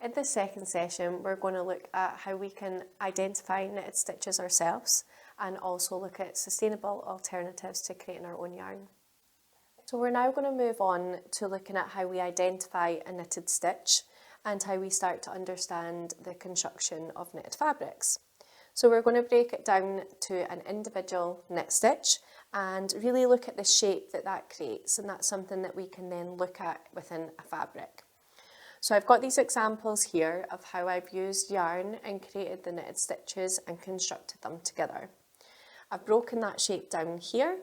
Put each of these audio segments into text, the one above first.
In this second session, we're going to look at how we can identify knitted stitches ourselves and also look at sustainable alternatives to creating our own yarn. So we're now going to move on to looking at how we identify a knitted stitch and how we start to understand the construction of knitted fabrics. So we're going to break it down to an individual knit stitch and really look at the shape that that creates, and that's something that we can then look at within a fabric. So I've got these examples here of how I've used yarn and created the knitted stitches and constructed them together. I've broken that shape down here,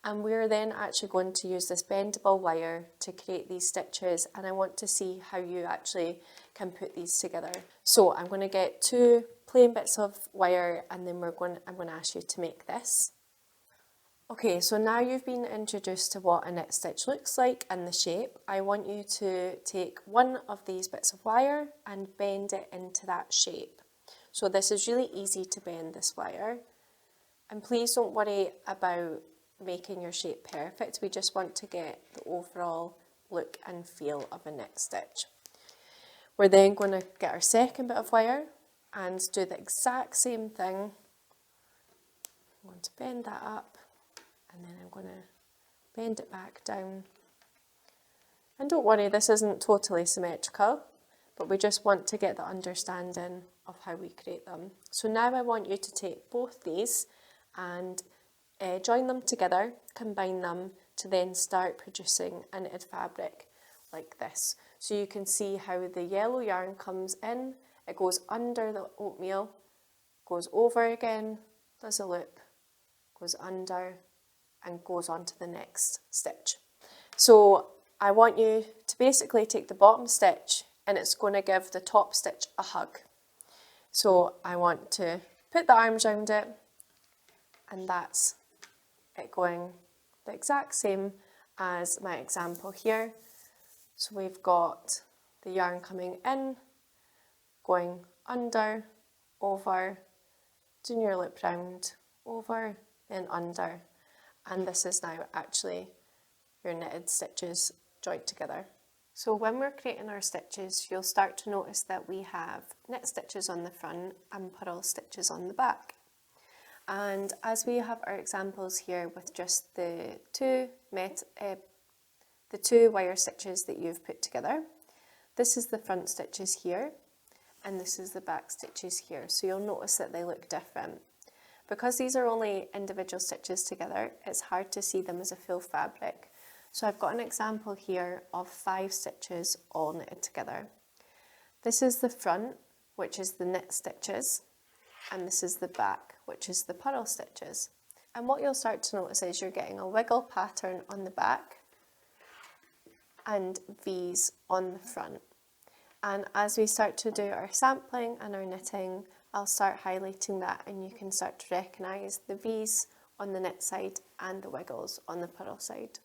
and we're then actually going to use this bendable wire to create these stitches, and I want to see how you actually can put these together. So I'm going to get 2 plain bits of wire, and then I'm going to ask you to make this. Okay, so now you've been introduced to what a knit stitch looks like and the shape. I want you to take one of these bits of wire and bend it into that shape. So this is really easy to bend, this wire. And please don't worry about making your shape perfect. We just want to get the overall look and feel of a knit stitch. We're then going to get our second bit of wire and do the exact same thing. I'm going to bend that up. And then I'm going to bend it back down. And don't worry, this isn't totally symmetrical, but we just want to get the understanding of how we create them. So now I want you to take both these and join them together, combine them to then start producing a knitted fabric like this. So you can see how the yellow yarn comes in, it goes under the oatmeal, goes over again, does a loop, goes under, and goes on to the next stitch. So I want you to basically take the bottom stitch and it's going to give the top stitch a hug. So I want to put the arms around it, and that's it going the exact same as my example here. So we've got the yarn coming in, going under, over, doing your loop round, over, then under. And this is now actually your knitted stitches joined together. So when we're creating our stitches, you'll start to notice that we have knit stitches on the front and purl stitches on the back. And as we have our examples here with just the two wire stitches that you've put together, this is the front stitches here, and this is the back stitches here. So you'll notice that they look different. Because these are only individual stitches together, it's hard to see them as a full fabric. So I've got an example here of 5 stitches all knitted together. This is the front, which is the knit stitches, and this is the back, which is the purl stitches. And what you'll start to notice is you're getting a wiggle pattern on the back and V's on the front. And as we start to do our sampling and our knitting, I'll start highlighting that, and you can start to recognise the V's on the knit side and the wiggles on the purl side.